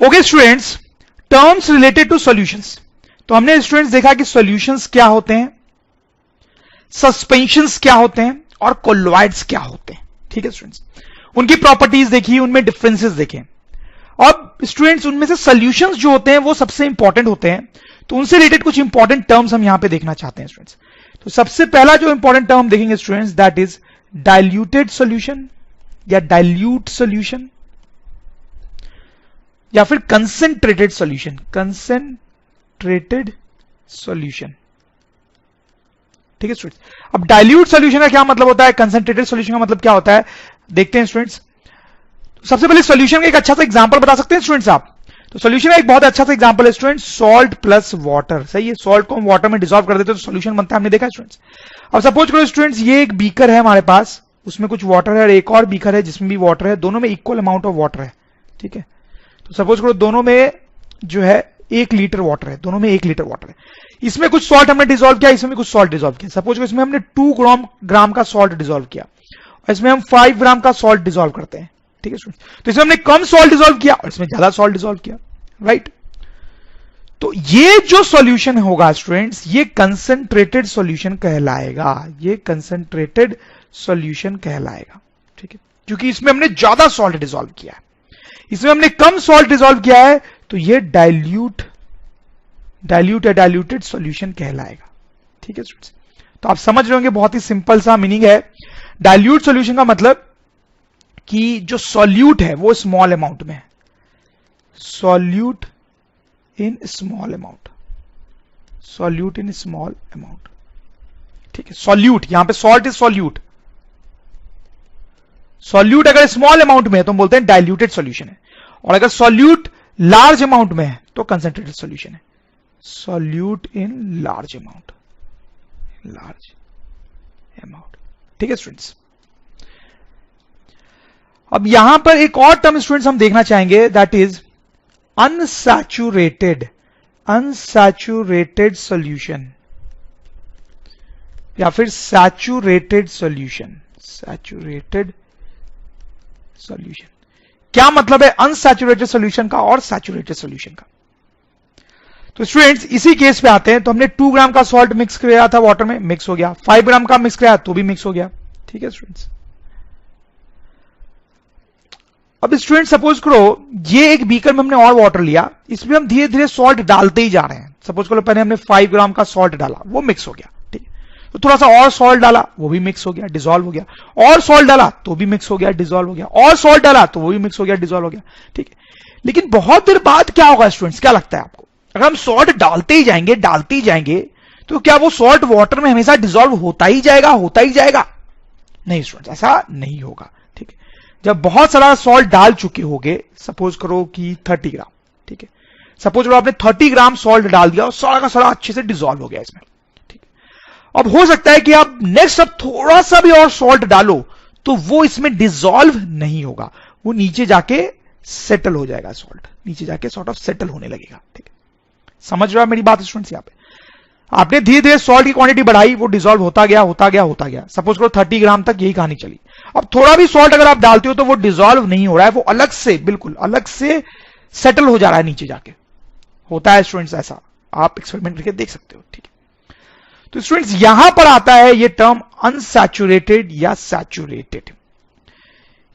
Okay students, terms related to solutions. तो हमने students देखा कि सॉल्यूशंस क्या होते हैं, सस्पेंशंस क्या होते हैं और कोलॉइड्स क्या होते हैं। ठीक है स्टूडेंट्स, उनकी प्रॉपर्टीज देखी, उनमें डिफरेंसेस देखे। अब स्टूडेंट्स उनमें से सॉल्यूशंस जो होते हैं वो सबसे इंपॉर्टेंट होते हैं, तो उनसे रिलेटेड कुछ इंपॉर्टेंट टर्म्स हम यहां पे देखना चाहते हैं स्टूडेंट्स। तो सबसे पहला जो इंपॉर्टेंट टर्म हम देखेंगे students, that is diluted solution या डाइल्यूट सॉल्यूशन या फिर कंसेंट्रेटेड सॉल्यूशन, कंसेंट्रेटेड सॉल्यूशन। ठीक है स्टूडेंट्स, अब डाइल्यूट सॉल्यूशन का क्या मतलब होता है, कंसेंट्रेटेड सॉल्यूशन का मतलब क्या होता है, देखते हैं स्टूडेंट्स। सबसे पहले सॉल्यूशन का एक अच्छा सा एग्जांपल बता सकते हैं स्टूडेंट्स आप। तो सॉल्यूशन का एक बहुत अच्छा सा एग्जांपल है स्टूडेंट्स, सॉल्ट प्लस वाटर। सही है, सॉल्ट को हम वाटर में डिसॉल्व कर देते हैं तो सॉल्यूशन बनता है, हमने देखा स्टूडेंट्स। अब सपोज करो स्टूडेंट्स, ये एक बीकर है हमारे पास, उसमें कुछ वाटर है और एक और बीकर है जिसमें भी वाटर है, दोनों में इक्वल अमाउंट ऑफ वाटर है। ठीक है, तो सपोज करो दोनों में जो है 1 लीटर वाटर है, दोनों में 1 लीटर वाटर है। इसमें कुछ सॉल्ट हमने डिसॉल्व किया, इसमें कुछ सॉल्ट डिसॉल्व किया। सपोज करो इसमें हमने 2 ग्राम का सॉल्ट डिसॉल्व किया और इसमें हम 5 ग्राम का सॉल्ट डिसॉल्व करते हैं। ठीक है स्टूडेंट, तो इसमें हमने कम सॉल्ट डिसॉल्व किया और इसमें ज्यादा सॉल्ट डिसॉल्व किया, राइट। तो ये जो सॉल्यूशन होगा स्टूडेंट्स, ये कंसंट्रेटेड सॉल्यूशन कहलाएगा, ये कंसंट्रेटेड सॉल्यूशन कहलाएगा। ठीक है, क्योंकि इसमें हमने ज्यादा सॉल्ट डिसॉल्व किया है, इसमें हमने कम सॉल्ट डिसॉल्व किया है, तो ये डाइल्यूट या डाइल्यूटेड सॉल्यूशन कहलाएगा। ठीक है स्टूडेंट्स, तो आप समझ रहे होंगे, बहुत ही सिंपल सा मीनिंग है। डाइल्यूट सॉल्यूशन का मतलब कि जो सॉल्यूट है वो स्मॉल अमाउंट में है, solute in small amount, solute in small amount. ठीक है, सॉल्यूट, यहां पे सॉल्ट इज सॉल्यूट, सॉल्यूट अगर स्मॉल अमाउंट में है तो हम बोलते हैं डाइल्यूटेड सॉल्यूशन है, और अगर सॉल्यूट लार्ज अमाउंट में है तो कंसंट्रेटेड सॉल्यूशन है, solute in large amount, large amount. ठीक है स्टूडेंट्स, अब यहां पर एक और टर्म स्टूडेंट्स हम देखना चाहेंगे, that is unsaturated, unsaturated solution या फिर सैचुरेटेड सॉल्यूशन, सैचुरेटेड सॉल्यूशन। क्या मतलब है अनसैचुरेटेड सॉल्यूशन का और सैचुरेटेड सॉल्यूशन का। तो स्टूडेंट्स इसी केस पे आते हैं। तो हमने 2 ग्राम का सॉल्ट मिक्स किया था वाटर में, मिक्स हो गया, 5 ग्राम का मिक्स किया तो भी मिक्स हो गया। ठीक है स्टूडेंट्स, अब स्टूडेंट सपोज करो ये एक बीकर में हमने और वाटर लिया, इसमें हम धीरे धीरे सॉल्ट डालते ही जा रहे हैं। सपोज करो पहले हमने 5 ग्राम का सॉल्ट डाला, वो मिक्स हो गया। ठीक है, तो थोड़ा सा और सॉल्ट डाला, वो भी मिक्स हो गया, डिसॉल्व हो गया, और सॉल्ट डाला तो भी मिक्स हो गया, डिसॉल्व हो गया, और सॉल्ट डाला तो वो भी मिक्स हो गया, डिसॉल्व हो गया। ठीक है, लेकिन बहुत देर बाद क्या होगा स्टूडेंट्स, क्या लगता है आपको, अगर हम सॉल्ट डालते ही जाएंगे तो क्या वो सॉल्ट वाटर में हमेशा डिसॉल्व होता ही जाएगा? नहीं स्टूडेंट्स, ऐसा नहीं होगा। ठीक है, जब बहुत सारा सॉल्ट डाल चुके होंगे, सपोज करो कि 30 ग्राम, ठीक है, सपोज करो आपने 30 ग्राम सॉल्ट डाल दिया और सारा का सारा अच्छे से डिसॉल्व हो गया इसमें। ठीक है, अब हो सकता है कि आप नेक्स्ट अब थोड़ा सा भी और सॉल्ट डालो तो वो इसमें डिसॉल्व नहीं होगा, वो नीचे जाके सेटल हो जाएगा, सॉल्ट नीचे जाके सॉर्ट ऑफ सेटल होने लगेगा। ठीक है, समझ रहे हो मेरी बात स्टूडेंट्स? यहां पे आपने धीरे धीरे सॉल्ट की क्वांटिटी बढ़ाई, वो डिसॉल्व होता गया। सपोज करो 30 ग्राम तक यही कहानी चली। अब थोड़ा भी सॉल्ट अगर आप डालते हो तो वो डिसॉल्व नहीं हो रहा है, वो अलग से, बिल्कुल अलग से सेटल हो जा रहा है नीचे जाके। होता है स्टूडेंट्स ऐसा, आप एक्सपेरिमेंट करके देख सकते हो। ठीक है, तो स्टूडेंट्स यहां पर आता है ये टर्म अनसैचुरेटेड या सैचुरेटेड।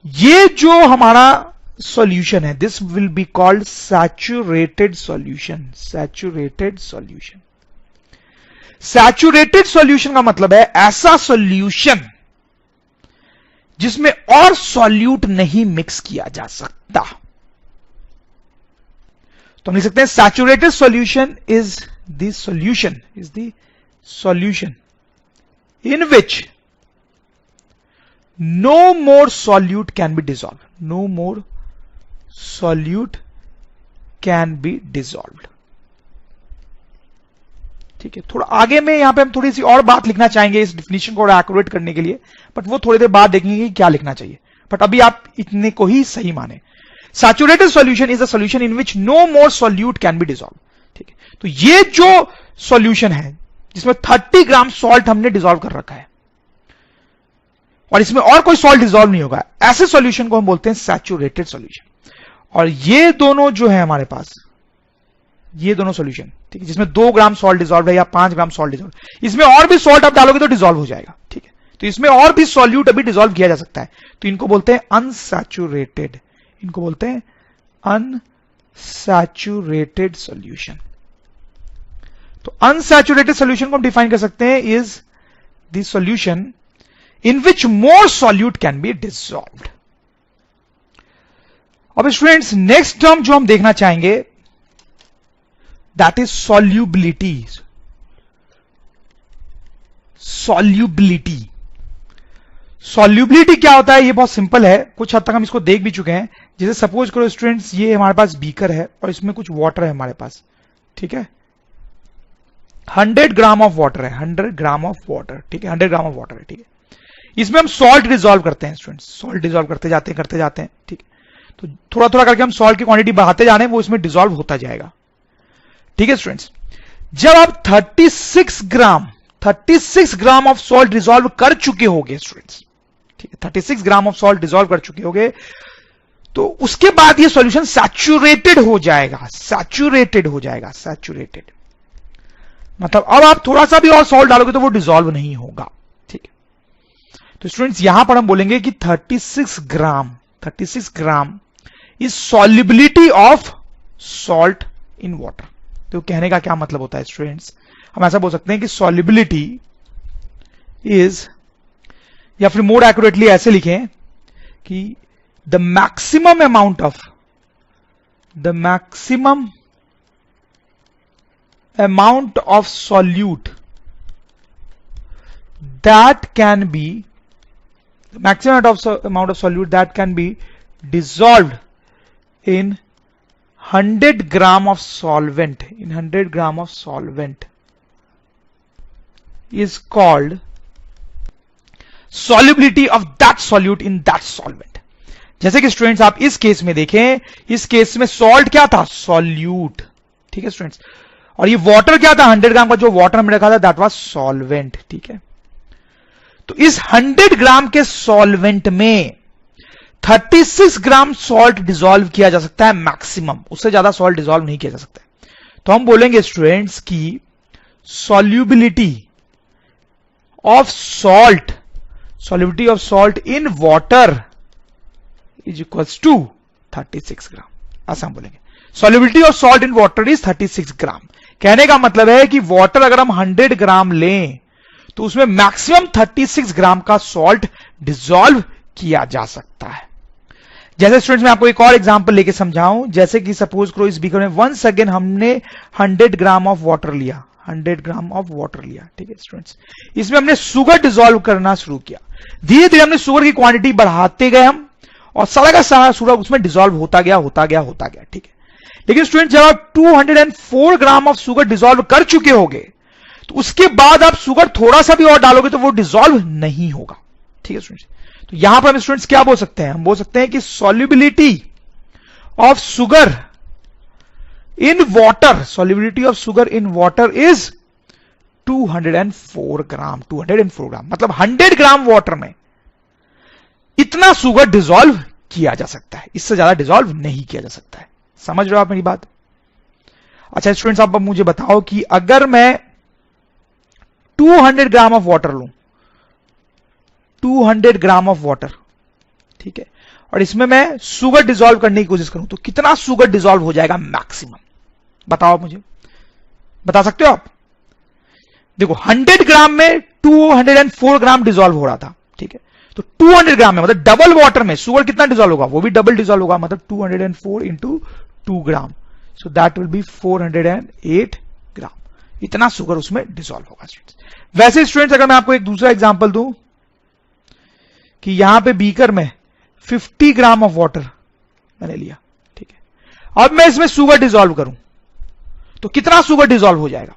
ये जो हमारा सॉल्यूशन है, this will be called saturated solution, saturated solution. Saturated solution का मतलब है ऐसा सॉल्यूशन जिसमें और सॉल्यूट नहीं मिक्स किया जा सकता। तो हम लिख सकते हैं saturated solution is the solution in which no more solute can be dissolve, no more solute can be dissolve. ठीक है, थोड़ा आगे में यहां पे हम थोड़ी सी और बात लिखना चाहेंगे इस डिफिनीशन को और एक्यूरेट करने के लिए, बट वो थोड़ी देर बाद देखेंगे कि क्या लिखना चाहिए, बट अभी आप इतने को ही सही माने। Saturated solution is a solution in which no more solute can be dissolve. ठीक है, तो ये जो सॉल्यूशन है जिसमें 30 ग्राम सॉल्ट हमने डिसॉल्व कर रखा है और इसमें और कोई सॉल्ट डिसॉल्व नहीं होगा, ऐसे सॉल्यूशन को हम बोलते हैं सैचुरेटेड सॉल्यूशन। और ये दोनों जो है हमारे पास, ये दोनों सॉल्यूशन, ठीक है, जिसमें 2 ग्राम सॉल्ट डिजॉल्व है या 5 ग्राम सॉल्ट डिजॉल्व, इसमें और भी सॉल्ट आप डालोगे तो डिजॉल्व हो जाएगा, ठीक है। तो इसमें और भी सॉल्यूट अभी डिजॉल्व किया जा सकता है, तो इनको बोलते हैं अनसैचुरेटेड, इनको बोलते हैं अनसैचुरेटेड सॉल्यूशन। तो अनसैचुरेटेड सॉल्यूशन को हम डिफाइन कर सकते हैं is the solution in which more solute can be dissolved. अब स्टूडेंट्स नेक्स्ट टर्म जो हम देखना चाहेंगे that is solubility. Solubility, solubility क्या होता है, ये बहुत सिंपल है, कुछ हद तक हम इसको देख भी चुके हैं। जैसे सपोज करो स्टूडेंट्स, ये हमारे पास बीकर है और इसमें कुछ वाटर है हमारे पास, ठीक है, 100 ग्राम ऑफ वाटर है, 100 ग्राम ऑफ वाटर, ठीक है, 100 ग्राम ऑफ वाटर है, ठीक है। इसमें हम सॉल्ट डिजॉल्व करते हैं स्टूडेंट्स, सॉल्ट डिजॉल्व करते जाते हैं, ठीक है। तो थोड़ा थोड़ा करके हम सॉल्ट की क्वांटिटी बढ़ाते जा रहे हैं, वो इसमें डिजॉल्व होता जाएगा, ठीक है स्टूडेंट्स। जब आप 36 ग्राम ऑफ सॉल्ट डिजॉल्व कर चुके होंगे स्टूडेंट्स, ठीक है, 36 ग्राम ऑफ सॉल्ट डिजॉल्व कर चुके होंगे, तो उसके बाद ये सॉल्यूशन सैचुरेटेड हो जाएगा, सैचुरेटेड मतलब अब आप थोड़ा सा भी और सॉल्ट डालोगे तो वो डिजॉल्व नहीं होगा, ठीक है। तो स्टूडेंट्स यहां पर हम बोलेंगे कि 36 gram is solubility of salt in water. तो कहने का क्या मतलब होता है स्टूडेंट्स, हम ऐसा बोल सकते हैं कि सॉल्युबिलिटी इज, या फिर मोर एक्यूरेटली ऐसे लिखें कि the maximum amount of solute that can be, the maximum amount of solute that can be dissolved in 100 gram of solvent, is called solubility of that solute in that solvent। जैसे कि students आप इस case में देखें, इस case में salt क्या था, सॉल्यूट, ठीक है स्टूडेंट्स, और ये वाटर क्या था, 100 ग्राम का जो वाटर हमने रखा था दैट वाज सॉल्वेंट, ठीक है। तो इस 100 ग्राम के सॉल्वेंट में 36 ग्राम सॉल्ट डिसॉल्व किया जा सकता है मैक्सिमम, उससे ज्यादा सॉल्ट डिसॉल्व नहीं किया जा सकता है। तो हम बोलेंगे स्टूडेंट्स की solubility of salt in water is equals to 36 gram, ऐसा हम बोलेंगे। Solubility of salt in water is 36 gram. कहने का मतलब है कि वाटर अगर हम 100 ग्राम लें तो उसमें मैक्सिमम 36 ग्राम का सॉल्ट डिसॉल्व किया जा सकता है। जैसे स्टूडेंट्स मैं आपको एक और एग्जांपल लेके समझाऊं, जैसे कि सपोज करो इस बीकर में वंस अगेन हमने 100 ग्राम ऑफ वाटर लिया, 100 ग्राम ऑफ वाटर लिया, ठीक है स्टूडेंट्स। इसमें हमने शुगर डिसॉल्व करना शुरू किया, धीरे धीरे हमने शुगर की क्वांटिटी बढ़ाते गए हम, और सारा का सारा शुगर उसमें डिसॉल्व होता गया, ठीक है। लेकिन स्टूडेंट जब आप 204 ग्राम ऑफ शुगर डिसॉल्व कर चुके होंगे तो उसके बाद आप शुगर थोड़ा सा भी और डालोगे तो वो डिसॉल्व नहीं होगा, ठीक है स्टूडेंट्स। तो यहां पर हम स्टूडेंट्स क्या बोल सकते हैं, हम बोल सकते हैं कि solubility of sugar in water, is 204 ग्राम, मतलब 100 ग्राम वाटर में इतना शुगर डिसॉल्व किया जा सकता है, इससे ज्यादा डिसॉल्व नहीं किया जा सकता है। समझ रहे हो आप मेरी बात? अच्छा स्टूडेंट्स आप मुझे बताओ कि अगर मैं 200 ग्राम ऑफ वाटर लूं, 200 ग्राम ऑफ वाटर, ठीक है, और इसमें मैं शुगर डिसॉल्व करने की कोशिश करूं तो कितना शुगर डिसॉल्व हो जाएगा मैक्सिमम, बताओ मुझे, बता सकते हो आप? देखो 100 ग्राम में 204 ग्राम डिसॉल्व हो रहा था, ठीक है, तो 200 ग्राम में मतलब डबल वाटर में शुगर कितना डिसॉल्व होगा, वो भी डबल डिसॉल्व होगा, मतलब 204 into 2 gram, so that will B 408 ग्राम, इतना शुगर उसमें डिसॉल्व होगा स्टूडेंट्स। वैसे स्टूडेंट्स अगर मैं आपको एक दूसरा एग्जांपल दूं कि यहां पे बीकर में 50 ग्राम ऑफ वाटर मैंने लिया, ठीक है, अब मैं इसमें शुगर डिसॉल्व करूं तो कितना शुगर डिसॉल्व हो जाएगा?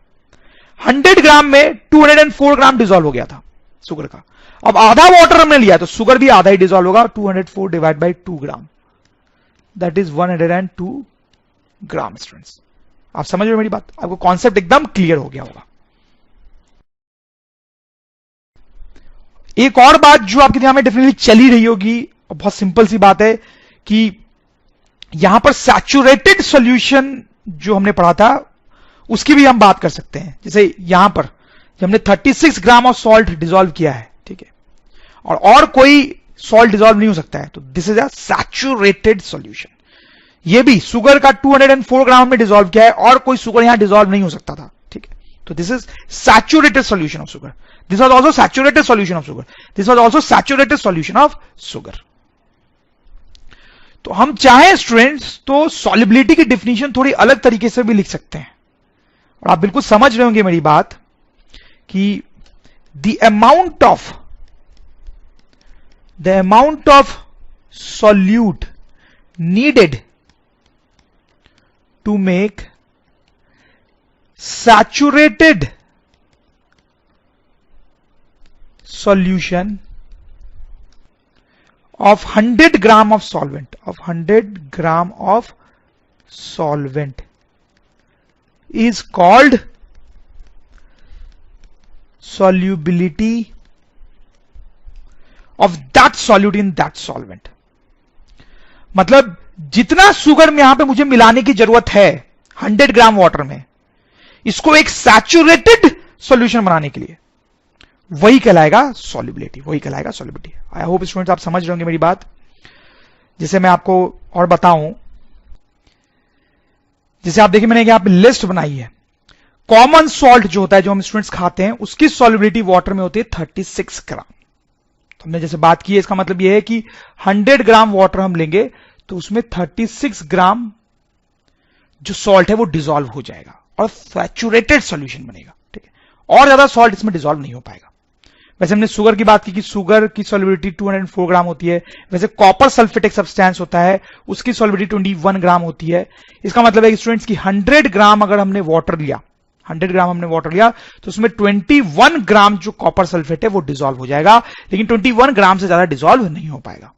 100 ग्राम में 204 ग्राम डिसॉल्व हो गया था शुगर का, अब आधा वाटर हमने लिया तो शुगर भी आधा ही डिसॉल्व होगा, 204 divide by 2 gram, that is 102 gram. Students आप समझ रहे हो मेरी बात? आपको कॉन्सेप्ट एकदम क्लियर हो गया होगा। एक और बात जो आपके ध्यान में डेफिनेटली चली रही होगी, बहुत सिंपल सी बात है कि यहां पर सैचुरेटेड सॉल्यूशन जो हमने पढ़ा था उसकी भी हम बात कर सकते हैं। जैसे यहां पर जब हमने 36 ग्राम ऑफ सॉल्ट डिसॉल्व किया है, ठीक है, और कोई सॉल्ट डिसॉल्व नहीं हो सकता है, तो this is a saturated solution. ये भी शुगर का 204 ग्राम में डिसॉल्व किया है और कोई शुगर यहां डिसॉल्व नहीं हो सकता था, ठीक है, तो this is saturated solution of sugar. This was also saturated solution of sugar. This was also saturated solution of sugar. तो हम चाहें स्टूडेंट्स तो सॉल्युबिलिटी की डेफिनेशन थोड़ी अलग तरीके से भी लिख सकते हैं, और आप बिल्कुल समझ रहे होंगे मेरी बात कि the amount of solute needed to make saturated solution of 100 gram of solvent is called solubility of that solute in that solvent। मतलब जितना शुगर में यहां पे मुझे मिलाने की जरूरत है 100 ग्राम वाटर में, इसको एक सैचुरेटेड सॉल्यूशन बनाने के लिए, वही कहलाएगा सॉल्युबिलिटी, वही कहलाएगा सॉल्युबिलिटी। आई होप स्टूडेंट्स आप समझ रहे होंगे मेरी बात। जैसे मैं आपको और बताऊं, जैसे आप देखिए मैंने यहां पे लिस्ट बनाई है। कॉमन सॉल्ट जो होता है जो हम स्टूडेंट्स खाते हैं उसकी सॉल्युबिलिटी वाटर में होती है 36 ग्राम। तो हमने जैसे बात की है, इसका मतलब यह है कि 100 ग्राम वाटर हम लेंगे तो उसमें 36 ग्राम जो सॉल्ट है वो डिसॉल्व हो जाएगा और सैचुरेटेड सॉल्यूशन बनेगा, ठीक है, और ज्यादा सॉल्ट इसमें डिसॉल्व नहीं हो पाएगा। वैसे हमने शुगर की बात की कि शुगर की सॉल्युबिलिटी 204 ग्राम होती है। वैसे कॉपर सल्फेट एक सब्सटेंस होता है, उसकी सॉल्युबिलिटी 21 ग्राम होती है। इसका मतलब है स्टूडेंट्स की 100 ग्राम अगर हमने वाटर लिया, 100 ग्राम हमने वाटर लिया तो उसमें 21 ग्राम जो कॉपर सल्फेट है वो डिसॉल्व हो जाएगा, लेकिन 21 ग्राम से ज्यादा डिसॉल्व नहीं हो पाएगा।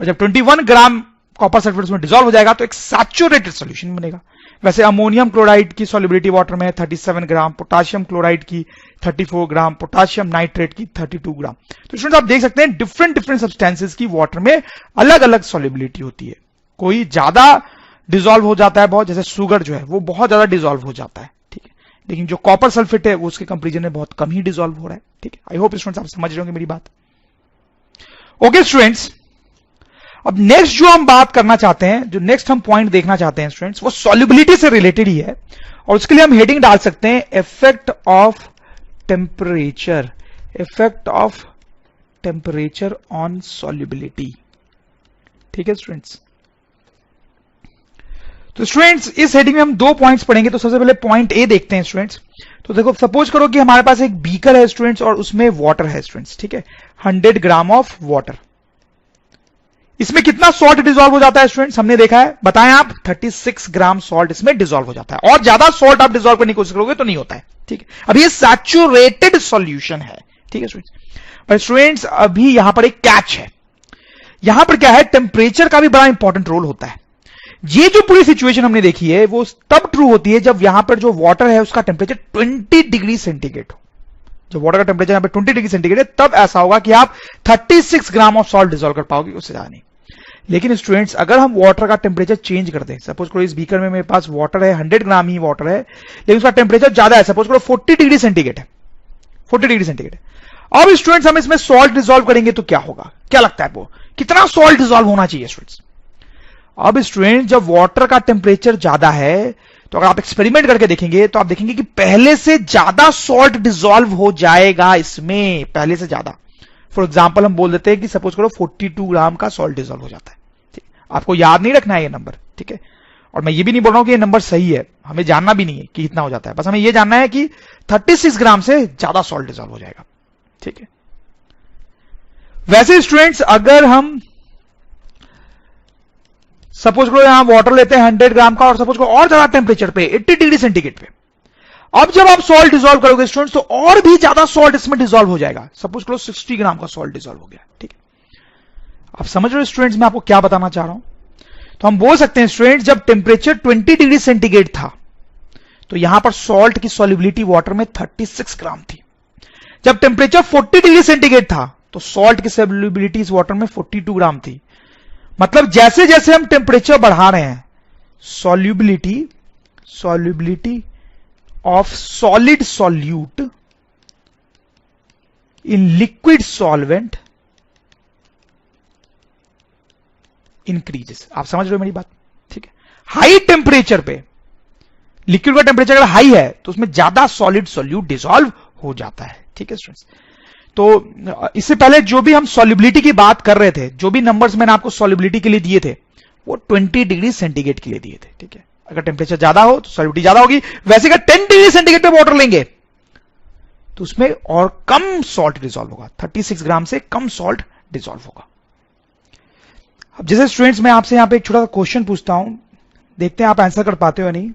और जब 21 ग्राम कॉपर सल्फेट उसमें डिसॉल्व हो जाएगा तो एक सैचुरेटेड सॉल्यूशन बनेगा। वैसे अमोनियम क्लोराइड की सॉल्युबिलिटी वाटर में 37 ग्राम, पोटाशियम क्लोराइड की 34 ग्राम, पोटाशियम नाइट्रेट की 32 ग्राम। तो स्टूडेंट्स आप देख सकते हैं डिफरेंट सब्सटेंसेस की वाटर में अलग अलग सॉल्युबिलिटी होती है। कोई ज्यादा डिसॉल्व हो जाता है बहुत, जैसे शुगर जो है वो बहुत ज्यादा डिसॉल्व हो जाता है, ठीक है, लेकिन जो कॉपर सल्फेट है वो उसके कंपेरिजन में बहुत कम ही डिसॉल्व हो रहा है, ठीक है। आई होप स्टूडेंट्स आप समझ रहे होंगे मेरी बात। ओके स्टूडेंट्स, अब नेक्स्ट जो हम बात करना चाहते हैं, जो नेक्स्ट हम पॉइंट देखना चाहते हैं स्टूडेंट्स, वो सॉल्युबिलिटी से रिलेटेड ही है, और उसके लिए हम हेडिंग डाल सकते हैं effect of temperature, effect of temperature on solubility, ठीक है स्टूडेंट्स। तो स्टूडेंट्स इस हेडिंग में हम दो पॉइंट्स पढ़ेंगे। तो सबसे पहले पॉइंट ए देखते हैं स्टूडेंट्स। तो देखो सपोज करो कि हमारे पास एक बीकर है स्टूडेंट्स और उसमें वाटर है स्टूडेंट्स, ठीक है, 100 ग्राम ऑफ वाटर। इसमें कितना सॉल्ट डिसॉल्व हो जाता है स्टूडेंट्स, हमने देखा है, बताएं आप, 36 ग्राम सॉल्ट इसमें डिसॉल्व हो जाता है, और ज्यादा सॉल्ट आप डिसॉल्व करने की कोशिश करोगे तो नहीं होता है, ठीक है। अब ये सैचुरेटेड सॉल्यूशन है, ठीक है स्टूडेंट्स। पर स्टूडेंट्स अभी यहां पर एक कैच है। यहां पर क्या है, टेम्परेचर का भी बड़ा इंपॉर्टेंट रोल होता है। ये जो पूरी सिचुएशन हमने देखी है वो तब ट्रू होती है जब यहां पर जो वाटर है उसका टेम्परेचर 20 डिग्री सेंटीग्रेड हो। जब वाटर का टेम्परेचर यहां पर 20 डिग्री सेंटीग्रेड है तब ऐसा होगा कि आप 36 ग्राम ऑफ सॉल्ट डिसॉल्व कर पाओगे, उससे ज्यादा नहीं। लेकिन स्टूडेंट्स अगर हम वाटर का टेम्परेचर चेंज कर दें, सपोज करो इस बीकर में मेरे पास वाटर है, 100 ग्राम ही वाटर है, लेकिन उसका टेम्परेचर ज्यादा है, सपोज करो 40 डिग्री सेंटीग्रेड है, 40 डिग्री सेंटीग्रेड। अब स्टूडेंट्स हम इसमें सॉल्ट डिसॉल्व करेंगे तो क्या होगा, क्या लगता है आपको, कितना सॉल्ट डिसॉल्व होना चाहिए स्टूडेंट्स? अब स्टूडेंट जब वाटर का टेम्परेचर ज्यादा है तो अगर आप एक्सपेरिमेंट करके देखेंगे तो आप देखेंगे कि पहले से ज्यादा सॉल्ट डिसॉल्व हो जाएगा इसमें, पहले से ज्यादा। फॉर एग्जांपल हम बोल देते हैं कि सपोज करो 42 ग्राम का सॉल्ट डिसॉल्व हो जाता है, ठीक। आपको याद नहीं रखना है ये नंबर, ठीक है, और मैं ये भी नहीं बोल रहा हूं कि ये नंबर सही है, हमें जानना भी नहीं है कि कितना हो जाता है, बस हमें ये जानना है कि 36 ग्राम से ज्यादा सॉल्ट डिसॉल्व हो जाएगा, ठीक है। वैसे स्टूडेंट्स अगर हम सपोज करो यहां वाटर लेते हैं 100 ग्राम का और सपोज करो और ज्यादा टेम्परेचर पे 80 डिग्री सेंटीग्रेड पे, अब जब आप सॉल्ट डिसॉल्व करोगे स्टूडेंट्स तो और भी ज्यादा सॉल्ट इसमें डिसॉल्व हो जाएगा। सपोज करो 60 ग्राम का सॉल्ट डिसॉल्व हो गया, ठीक है। आप समझ रहे हो स्टूडेंट्स मैं आपको क्या बताना चाह रहा हूं? तो हम बोल सकते हैं स्टूडेंट्स जब टेम्परेचर 20 डिग्री सेंटीग्रेड था तो यहां पर सॉल्ट की सॉल्युबिलिटी वाटर में 36 ग्राम थी। जब टेम्परेचर 40 डिग्री सेंटीग्रेड था तो सॉल्ट की सॉल्युबिलिटी इस वाटर में 42 ग्राम थी। मतलब जैसे जैसे हम टेम्परेचर बढ़ा रहे हैं, solubility of solid solute in liquid solvent increases. आप समझ रहे हो मेरी बात? ठीक है, हाई टेम्परेचर पे लिक्विड का टेम्परेचर अगर हाई है तो उसमें ज्यादा सॉलिड सॉल्यूट डिसॉल्व हो जाता है। ठीक है स्टूडेंट्स, तो इससे पहले जो भी हम सॉल्युबिलिटी की बात कर रहे थे, जो भी नंबर्स मैंने आपको सॉल्युबिलिटी के लिए दिए थे वो 20 डिग्री सेंटीग्रेड के लिए दिए थे। ठीक है, अगर टेम्परेचर ज्यादा हो तो सॉल्युबिलिटी ज्यादा होगी। वैसे अगर 10 डिग्री सेंटीग्रेड पे वाटर लेंगे तो उसमें और कम सॉल्ट डिसॉल्व होगा, 36 ग्राम से कम सॉल्ट डिसॉल्व होगा। अब जैसे स्टूडेंट्स मैं आपसे यहां पे एक छोटा सा क्वेश्चन पूछता हूं, देखते हैं आप आंसर कर पाते हो या नहीं।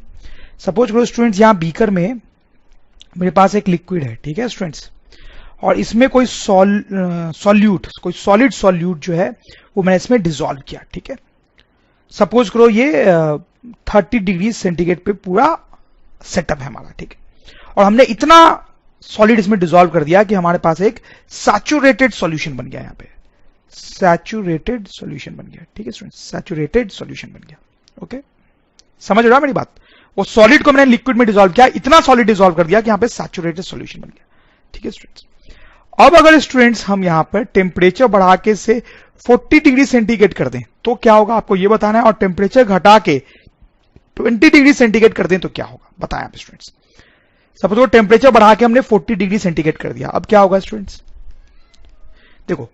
सपोज करो स्टूडेंट्स यहां बीकर में मेरे पास एक लिक्विड है, ठीक है स्टूडेंट्स, और इसमें कोई सॉल्यूट, कोई सॉलिड सॉल्यूट जो है वो मैंने इसमें डिसॉल्व किया। ठीक है, सपोज करो ये 30 डिग्री सेंटीग्रेड पे पूरा सेटअप है हमारा। ठीक है, और हमने इतना सॉलिड इसमें डिसॉल्व कर दिया कि हमारे पास एक सैचुरेटेड सॉल्यूशन बन गया। यहां पे सैचुरेटेड सॉल्यूशन बन गया। ठीक है स्टूडेंट्स, सैचुरेटेड सॉल्यूशन बन गया। ओके, समझ रहा है मेरी बात? वो सॉलिड को मैंने लिक्विड में डिसॉल्व किया, इतना सॉलिड डिसॉल्व कर दिया कि यहां पे सैचुरेटेड सॉल्यूशन बन गया। ठीक है स्टूडेंट्स, अब अगर स्टूडेंट्स हम यहां पर टेम्परेचर बढ़ा के से 40 डिग्री सेंटीग्रेड कर दें तो क्या होगा, आपको यह बताना है। और टेम्परेचर घटा के 20 डिग्री सेंटीग्रेड कर दें तो क्या होगा, बताएं आप स्टूडेंट्स। सपोज टेम्परेचर बढ़ा के हमने 40 डिग्री सेंटीग्रेड कर दिया, अब क्या होगा स्टूडेंट्स? देखो,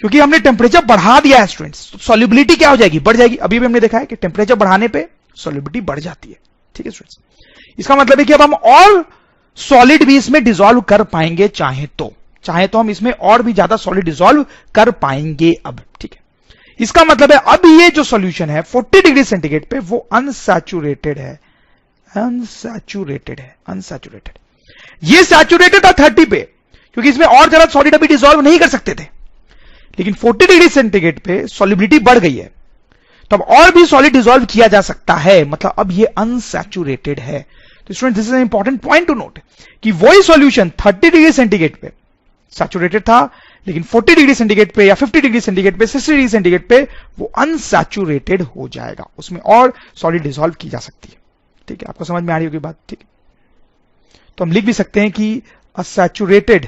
क्योंकि हमने टेम्परेचर बढ़ा दिया है स्टूडेंट्स, तो सॉल्युबिलिटी क्या हो जाएगी, बढ़ जाएगी। अभी भी हमने देखा है कि टेम्परेचर बढ़ाने पे सॉल्युबिलिटी बढ़ जाती है। ठीक है स्टूडेंट्स, इसका मतलब है कि अब हम और सॉलिड भी इसमें डिसॉल्व कर पाएंगे, चाहे तो हम इसमें और भी ज्यादा सॉलिड डिसॉल्व कर पाएंगे अब। ठीक है, इसका मतलब है अब ये जो सॉल्यूशन है 40 डिग्री सेंटीग्रेड पे वो अनसैचुरेटेड है। ये सैचुरेटेड था 30 पे, क्योंकि इसमें और ज्यादा सॉलिड अभी डिसॉल्व नहीं कर सकते थे, लेकिन 40 डिग्री सेंटीग्रेड पे सॉल्युबिलिटी बढ़ गई है, तो अब और भी सॉलिड डिसॉल्व किया जा सकता है, मतलब अब ये अनसैचुरेटेड है। तो student, this is an important point two note कि वही सॉल्यूशन 30 डिग्री सेंटीग्रेड पे सैचुरेटेड था, लेकिन 40 डिग्री सेंटीग्रेड पे या 50 डिग्री सेंटीग्रेड पे, 60 डिग्री सेंटीग्रेड पे वो अनसैचुरेटेड हो जाएगा, उसमें और सॉलिड डिसॉल्व की जा सकती है। ठीक है, आपको समझ में आ रही होगी बात? ठीक है, तो हम लिख भी सकते हैं कि अ saturated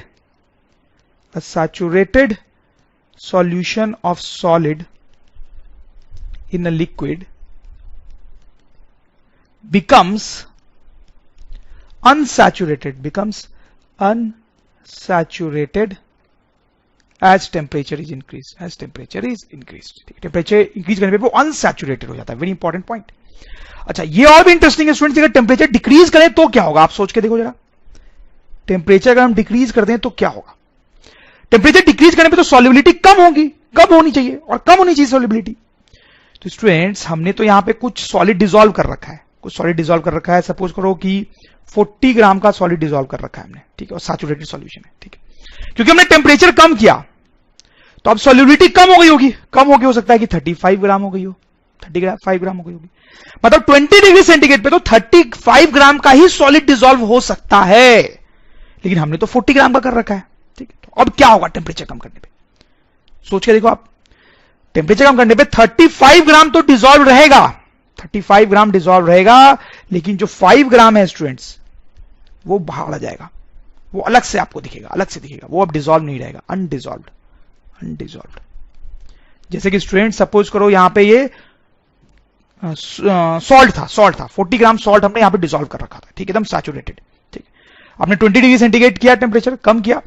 solution of solid in a liquid becomes unsaturated as temperature is increased, temperature increase करने पे वो अनसैचुरेटेड हो जाता है। Very important point. अच्छा, ये और भी इंटरेस्टिंग है स्टूडेंट्स, अगर टेम्परेचर डिक्रीज करें तो क्या होगा, आप सोच के देखो जरा। टेम्परेचर अगर हम डिक्रीज कर दें तो क्या होगा? टेम्परेचर डिक्रीज करने पे तो सॉल्युबिलिटी कम होगी, कम होनी चाहिए, और कम होनी चाहिए सॉल्युबिलिटी। तो स्टूडेंट्स, हमने तो यहां पे कुछ सॉलिड डिसॉल्व कर रखा है, सपोज करो कि 40 ग्राम का सॉलिड डिसॉल्व कर रखा है हमने। ठीक है, और सैचुरेटेड सॉल्यूशन है। ठीक है, क्योंकि हमने टेम्परेचर कम किया तो अब सॉल्युबिलिटी कम हो गई होगी, हो सकता है कि 35 ग्राम हो गई हो, 35 ग्राम हो गई होगी, मतलब 20 डिग्री सेंटीग्रेड पे तो 35 ग्राम का ही सॉलिड डिसॉल्व हो सकता है, लेकिन हमने तो 40 ग्राम का कर रखा है। ठीक है, तो अब क्या होगा टेम्परेचर कम करने पे? सोच के देखो आप, टेम्परेचर कम करने पे 35 ग्राम तो डिसॉल्व रहेगा, 35 ग्राम डिसॉल्व रहेगा, लेकिन जो 5 ग्राम है स्टूडेंट्स वो बाहर आ जाएगा, वो अलग से आपको दिखेगा, वो अब डिसॉल्व नहीं रहेगा, अनडिसॉल्व्ड। जैसे कि स्टूडेंट सपोज करो यहां पे ये सॉल्ट था 40 ग्राम सॉल्ट हमने यहां पे डिसॉल्व कर रखा था। ठीक है, एकदम सैचुरेटेड। ठीक है, आपने 20 डिग्री सेंटीग्रेड किया, टेम्परेचर कम किया,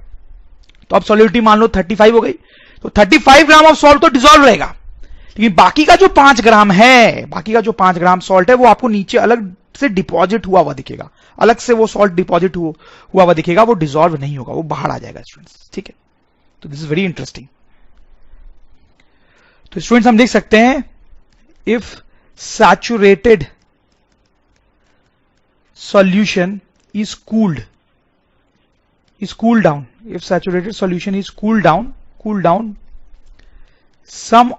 तो अब सॉल्युबिलिटी मान लो 35 हो गई, तो 35 ग्राम ऑफ सॉल्ट तो डिसॉल्व रहेगा, लेकिन बाकी का जो 5 ग्राम सॉल्ट है वो आपको नीचे अलग से डिपॉजिट हुआ हुआ दिखेगा, अलग से वो सॉल्ट डिपॉजिट हुआ हुआ दिखेगा, वो डिसॉल्व नहीं होगा, वो बाहर आ जाएगा स्टूडेंट्स। ठीक है, तो दिस इज वेरी इंटरेस्टिंग। तो स्टूडेंट्स हम देख सकते हैं, if saturated solution is cooled down, if saturated solution is cooled down, some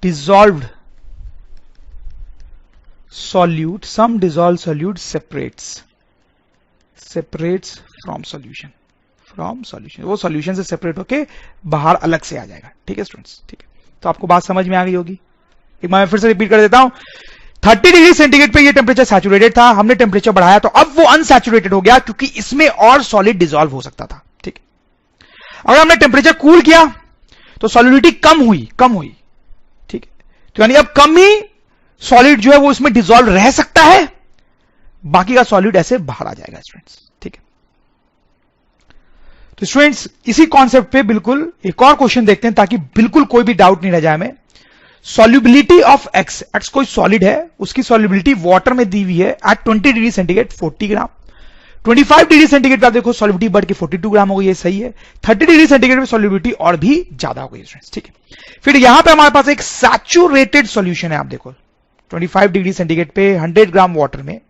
dissolved solute separates from solution, वो solution से सेपरेट होके बाहर अलग से आ जाएगा। ठीक है स्टूडेंट्स, ठीक है, तो आपको बात समझ में आ गई होगी। एक बार मैं फिर से रिपीट कर देता हूं, 30 डिग्री सेंटीग्रेड पे ये टेम्परेचर सैचुरेटेड था, हमने टेम्परेचर बढ़ाया तो अब वो अनसैचुरेटेड हो गया क्योंकि इसमें और सॉलिड डिसॉल्व हो सकता था। ठीक है, अगर हमने टेम्परेचर कूल किया तो सॉलिडिटी कम हुई। ठीक है, तो यानी अब कम ही सॉलिड जो है वो इसमें डिसॉल्व रह सकता है, बाकी का सॉलिड ऐसे बाहर आ जाएगा स्टूडेंट्स। ठीक है, तो स्टूडेंट्स इसी कॉन्सेप्ट पे बिल्कुल एक और क्वेश्चन देखते हैं ताकि बिल्कुल कोई भी डाउट नहीं रह जाए हमें। सॉल्युबिलिटी ऑफ एक्स कोई सॉलिड है, उसकी सॉल्युबिलिटी वाटर में दी हुई है एट 20 डिग्री सेंटीग्रेड 40 ग्राम। 25 डिग्री सेंटीग्रेड पे आप देखो सॉल्युबिलिटी बढ़ के 42 ग्राम हो गई, ये सही है। 30 डिग्री सेंटीग्रेड पे सॉल्युबिलिटी और भी ज्यादा हो गई स्टूडेंट्स। ठीक है, फिर यहां पे हमारे पास एक सैचुरेटेड सॉल्यूशन है। आप देखो 25 डिग्री सेंटीग्रेड पे 100 ग्राम वाटर में,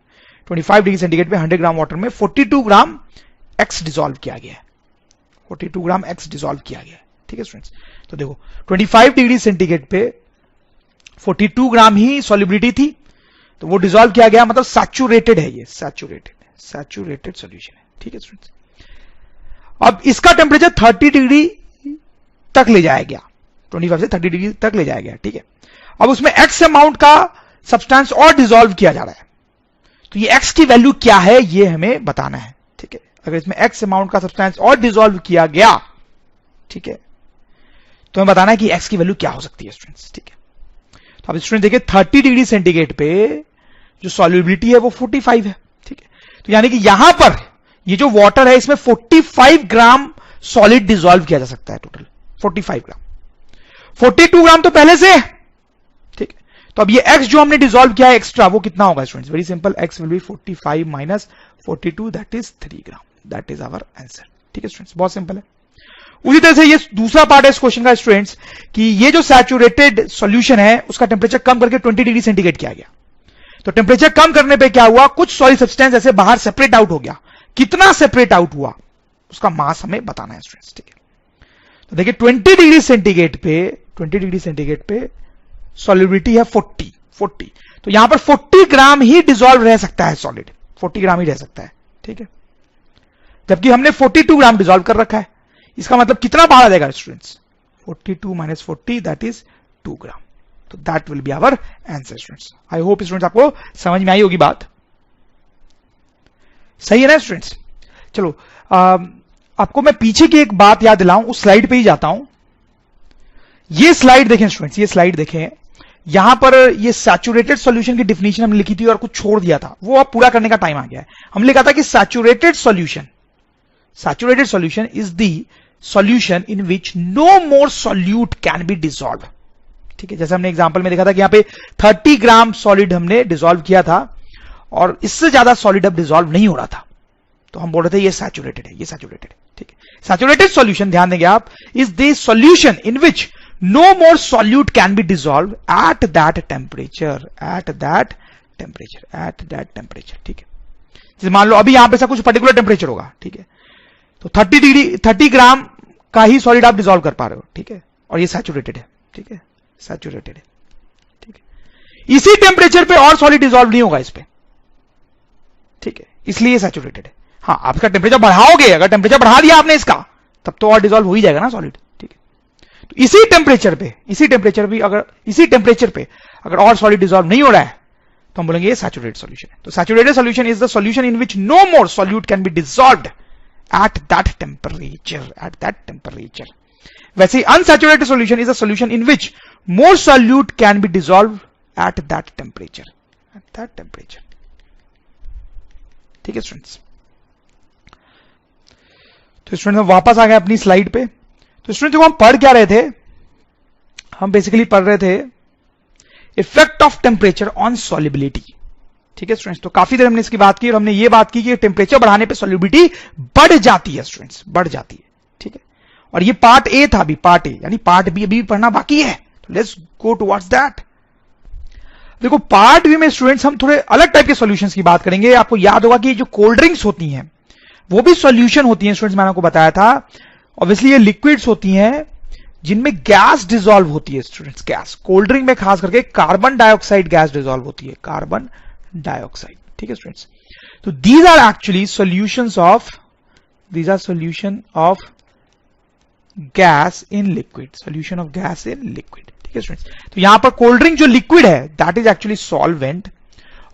25 डिग्री सेंटीग्रेड पे 100 ग्राम वाटर में 42 ग्राम एक्स डिसॉल्व किया गया है। 42 ग्राम एक्स डिसॉल्व किया गया है। ठीक है स्टूडेंट्स, तो देखो 25 डिग्री सेंटीग्रेड पे 42 ग्राम ही सॉल्युबिलिटी थी, तो वो डिसॉल्व किया गया, मतलब सैचुरेटेड है, ये सैचुरेटेड सॉल्यूशन है। ठीक है स्टूडेंट्स, अब इसका टेम्परेचर 30 डिग्री तक ले जाया गया, 25 से 30 डिग्री तक ले जाया गया। ठीक है, अब उसमें एक्स अमाउंट का सब्सटेंस और डिसॉल्व किया जा रहा है, तो ये एक्स की वैल्यू क्या है ये हमें बताना है। ठीक है, अगर इसमें एक्स अमाउंट का सब्सटेंस और डिसॉल्व किया गया, ठीक है, तो हमें बताना है कि एक्स की वैल्यू क्या हो सकती है स्टूडेंट्स। ठीक है, तो अब स्टूडेंट देखिए 30 डिग्री सेंटीग्रेड पे जो सॉल्युबिलिटी है वो 45 है। ठीक है, तो यानी कि यहां पर ये जो वाटर है इसमें 45 ग्राम सॉलिड डिसॉल्व किया जा सकता है, टोटल 45 ग्राम। 42 ग्राम तो पहले से है। ठीक है, तो अब ये एक्स जो हमने डिसॉल्व किया है एक्स्ट्रा, वो कितना होगा students? Very simple, X will be 45 minus 42, that is 3 gram. That is our answer. ठीक है स्टूडेंट्स, बहुत सिंपल है। उसी तरह से ये दूसरा पार्ट है इस क्वेश्चन का स्टूडेंट्स, कि ये जो सैचुरेटेड सॉल्यूशन है उसका टेम्परेचर कम करके 20 डिग्री सेंटीग्रेड किया गया, तो टेम्परेचर कम करने पे क्या हुआ, कुछ सॉलिड सब्सटेंस ऐसे बाहर सेपरेट आउट हो गया। कितना सेपरेट आउट हुआ उसका मास हमें बताना है स्टूडेंट्स। ठीक है, तो देखिए 20 डिग्री सेंटीग्रेड पे सॉल्युबिलिटी है 40, तो यहां पर 40 ग्राम ही डिसॉल्व रह सकता है, सॉलिड 40 ग्राम ही रह सकता है। ठीक है, जबकि हमने 42 ग्राम डिसॉल्व कर रखा है, इसका मतलब कितना बाहर आ जाएगा students? 42 minus 40 that is 2 gram. तो that will be our answer students. I hope students आपको समझ में आई होगी बात, सही है ना स्टूडेंट्स? चलो आपको मैं पीछे की एक बात याद दिलाऊं, उस स्लाइड पे ही जाता हूं। ये स्लाइड देखें स्टूडेंट्स, ये स्लाइड देखें, यहां पर ये सैचुरेटेड सॉल्यूशन की डिफिनीशन हमने लिखी थी और कुछ छोड़ दिया था, वो अब पूरा करने का टाइम आ गया है। हमने लिखा था कि saturated solution is the solution in which no more solute can be dissolve. ठीक है, जैसे हमने एग्जांपल में देखा था कि यहां पे 30 ग्राम सॉलिड हमने डिसॉल्व किया था और इससे ज्यादा सॉलिड अब डिसॉल्व नहीं हो रहा था, तो हम बोल रहे थे ये सैचुरेटेड है, ये सैचुरेटेड है। ठीक है, सैचुरेटेड सॉल्यूशन ध्यान देंगे आप, is the solution in which no more solute can be dissolve at that temperature. ठीक है, जैसे मान लो अभी यहां पे ऐसा कुछ पर्टिकुलर टेम्परेचर होगा, ठीक है, तो 30 ग्राम का ही सॉलिड आप डिसॉल्व कर पा रहे हो। ठीक है, और ये सैचुरेटेड है। ठीक है, सैचुरेटेड है। ठीक है, इसी टेम्परेचर पे और सॉलिड डिसॉल्व नहीं होगा इस पे। ठीक है, इसलिए सैचुरेटेड है। हाँ, आप इसका टेम्परेचर बढ़ाओगे, अगर टेम्परेचर बढ़ा दिया आपने इसका, तब तो और डिसॉल्व हो ही जाएगा ना सॉलिड। ठीक है, तो इसी टेम्परेचर पे अगर और सॉलिड डिसॉल्व नहीं हो रहा है तो हम बोलेंगे ये सैचुरेटेड सॉल्यूशन है। तो saturated solution is the solution in which no more solute can be dissolved at that temperature. वैसे unsaturated solution is a solution in which more solute can be dissolved at that temperature. ठीक है students, तो student वापस आ गए अपनी slide पे। तो student हम पढ़ क्या रहे थे, हम बेसिकली पढ़ रहे थे effect of temperature on solubility. ठीक है स्टूडेंट्स, तो काफी देर हमने इसकी बात की और हमने ये बात की कि टेम्परेचर बढ़ाने पे सॉल्युबिलिटी बढ़ जाती है स्टूडेंट्स, बढ़ जाती है। ठीक है, और ये पार्ट ए था, अभी पार्ट ए, यानी पार्ट बी अभी पढ़ना बाकी है। तो लेट्स गो टुवर्ड्स दैट। देखो पार्ट बी में स्टूडेंट्स हम थोड़े अलग टाइप के सॉल्यूशंस की बात करेंगे। आपको याद होगा कि जो कोल्ड ड्रिंक्स होती हैं वो भी सॉल्यूशन होती हैं स्टूडेंट्स, मैंने आपको बताया था। ऑब्वियसली ये लिक्विड्स होती हैं जिनमें गैस डिसॉल्व होती है स्टूडेंट्स, गैस। कोल्ड ड्रिंक में खास करके कार्बन डाइऑक्साइड गैस डिसॉल्व होती है, कार्बन डाइऑक्साइड। ठीक है स्टूडेंट्स, तो these are actually solution of gas in liquid, solution of gas in liquid. ठीक है स्टूडेंट्स। तो यहां पर कोल्ड ड्रिंक जो लिक्विड है दैट इज एक्चुअली सॉल्वेंट,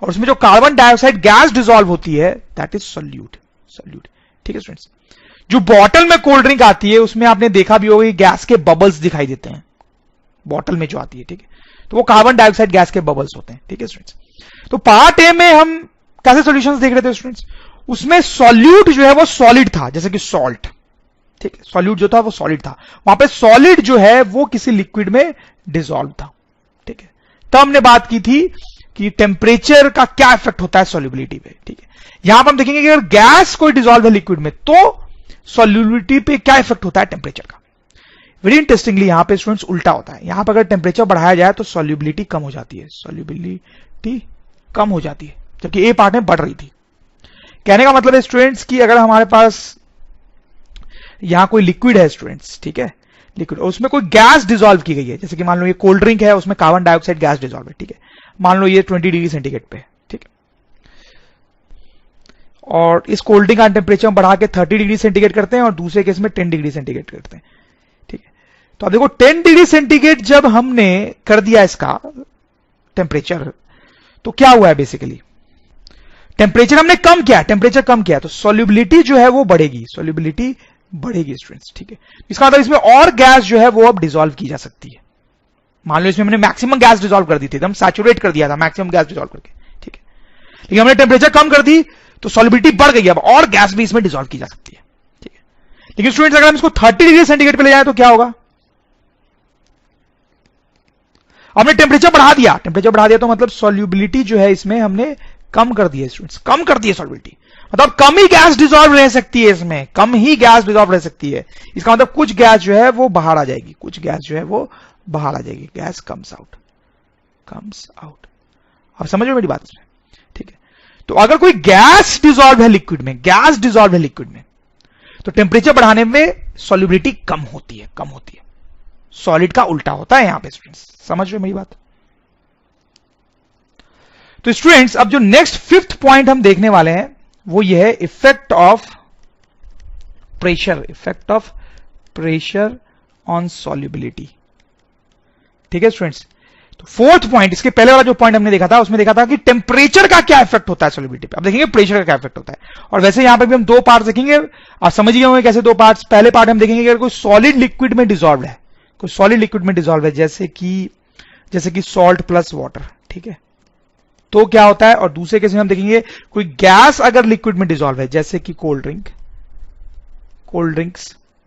और उसमें जो कार्बन डाइऑक्साइड गैस डिसॉल्व होती है दैट इज सोल्यूट। ठीक है स्टूडेंट्स। जो बॉटल में कोल्ड ड्रिंक आती है उसमें आपने देखा भी होगा गैस के बबल्स दिखाई देते हैं, बॉटल में जो आती है, ठीक है, तो वो कार्बन डाइऑक्साइड गैस के बबल्स होते हैं। ठीक है स्टूडेंट्स। तो पार्ट ए में हम कैसे सॉल्यूशंस देख रहे थे स्टूडेंट्स, उसमें सॉल्यूट जो है वो सॉलिड था, जैसे कि सॉल्ट, ठीक है, सॉल्यूट जो था वो सॉलिड था, वहां पे सॉलिड जो है वो किसी लिक्विड में डिसॉल्व था। ठीक है, तब हमने बात की थी कि टेम्परेचर का क्या इफेक्ट होता है सॉल्युबिलिटी पे। ठीक है, यहां पर हम देखेंगे कि अगर गैस कोई डिसॉल्व है लिक्विड में तो सॉल्युबिलिटी पे क्या इफेक्ट होता है टेम्परेचर का। वेरी इंटरेस्टिंगली यहां पे स्टूडेंट्स उल्टा होता है, यहां पर अगर टेम्परेचर बढ़ाया जाए तो सॉल्युबिलिटी कम हो जाती है, सॉल्युबिलिटी कम हो जाती है, जबकि ए पार्ट में बढ़ रही थी। कहने का मतलब है स्टूडेंट्स कि अगर हमारे पास यहां कोई लिक्विड है स्टूडेंट्स, ठीक है, लिक्विड, और उसमें कोई गैस डिसॉल्व की गई है, जैसे कि मान लो ये कोल्ड ड्रिंक है, उसमें कार्बन डाइऑक्साइड गैस डिसॉल्व है, ठीक है, मान लो ये 20 डिग्री सेंटीग्रेड पे, ठीक है, और इस कोल्ड ड्रिंक का टेम्परेचर हम बढ़ा के 30 डिग्री सेंटीग्रेड करते हैं और दूसरे केस में 10 डिग्री सेंटीग्रेड करते हैं। ठीक है, तो अब देखो 10 डिग्री सेंटीग्रेड जब हमने कर दिया इसका टेम्परेचर, तो क्या हुआ है, बेसिकली टेम्परेचर हमने कम किया, टेम्परेचर कम किया, तो सॉल्युबिलिटी जो है वो बढ़ेगी, सॉल्युबिलिटी बढ़ेगी स्टूडेंट्स। ठीक है, इसका मतलब इसमें और गैस जो है वो अब डिसॉल्व की जा सकती है। मान लो इसमें हमने मैक्सिमम गैस डिसॉल्व कर दी थी, एकदम सैचुरेट कर दिया था मैक्सिमम गैस डिसॉल्व करके, ठीक है, लेकिन हमने टेम्परेचर कम कर दी तो सॉल्युबिलिटी बढ़ गई, अब और गैस भी इसमें डिसॉल्व की जा सकती है। ठीक है, लेकिन स्टूडेंट्स अगर हम इसको 30 डिग्री सेंटीग्रेड पे ले जाए तो क्या होगा, हमने टेम्परेचर बढ़ा दिया, टेम्परेचर बढ़ा दिया तो मतलब सॉल्युबिलिटी जो है इसमें हमने कम कर दी है स्टूडेंट्स, कम कर दी है सॉल्युबिलिटी, मतलब कम ही गैस डिसॉल्व रह सकती है इसमें, कम ही गैस डिसॉल्व रह सकती है। इसका मतलब कुछ गैस जो है वो बाहर आ जाएगी, कुछ गैस जो है वो बाहर आ जाएगी, gas comes out, comes out. अब समझो मेरी बात इसमें, ठीक है। तो अगर कोई गैस डिसॉल्व है लिक्विड में, गैस डिसॉल्व है लिक्विड में, तो टेम्परेचर बढ़ाने में सॉल्युबिलिटी कम होती है, कम होती है। सॉलिड का उल्टा होता है यहां पे स्टूडेंट्स, समझ रहे हो मेरी बात। तो स्टूडेंट्स अब जो नेक्स्ट 5th पॉइंट हम देखने वाले हैं वो ये है effect of pressure, effect of pressure on solubility. ठीक है स्टूडेंट्स, तो 4th पॉइंट, इसके पहले वाला जो पॉइंट हमने देखा था उसमें देखा था कि टेम्परेचर का क्या इफेक्ट होता है सॉल्युबिलिटी पे, अब देखेंगे प्रेशर का क्या इफेक्ट होता है। और वैसे यहां पर भी हम 2 पार्ट देखेंगे, आप समझ गए होंगे कैसे 2 पार्ट्स। पहले पार्ट हम देखेंगे कि अगर कोई सॉलिड लिक्विड में डिसॉल्व है, कोई सॉलिड लिक्विड में डिसॉल्व है, जैसे कि सॉल्ट प्लस वाटर, ठीक है, तो क्या होता है। और दूसरे केस में हम देखेंगे कोई गैस अगर लिक्विड में डिसॉल्व है, जैसे कि कोल्ड ड्रिंक्स,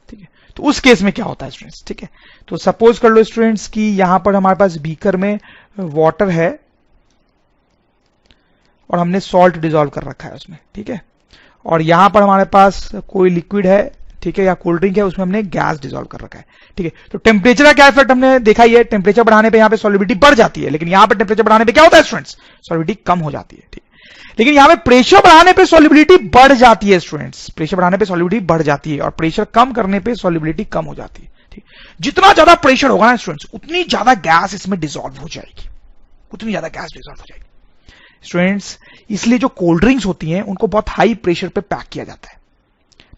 ठीक है, तो उस केस में क्या होता है स्टूडेंट्स। ठीक है, तो सपोज कर लो स्टूडेंट्स कि यहां पर हमारे पास बीकर में वाटर है और हमने सॉल्ट डिसॉल्व कर रखा है उसमें, ठीक है, और यहां पर हमारे पास कोई लिक्विड है, ठीक है, या कोल्ड ड्रिंक है, उसमें हमने गैस डिसॉल्व कर रखा है। ठीक है, तो टेम्परेचर का क्या इफेक्ट हमने देखा ही है, टेम्परेचर बढ़ाने पे यहां पे सॉल्युबिलिटी बढ़ जाती है, लेकिन यहां पे टेम्परेचर बढ़ाने पे क्या होता है स्टूडेंट्स, सॉल्युबिलिटी कम हो जाती है। ठीक, लेकिन यहां पे प्रेशर बढ़ाने पे सॉल्युबिलिटी बढ़ जाती है स्टूडेंट्स, प्रेशर बढ़ाने पे सॉल्युबिलिटी बढ़ जाती है और प्रेशर कम करने पे सॉल्युबिलिटी कम हो जाती है। ठीक, जितना ज्यादा प्रेशर होगा ना स्टूडेंट्स उतनी ज्यादा गैस इसमें डिसॉल्व हो जाएगी, उतनी ज्यादा गैस डिसॉल्व हो जाएगी स्टूडेंट्स। इसलिए जो कोल्ड ड्रिंक्स होती हैं उनको बहुत हाई प्रेशर पे पैक किया जाता है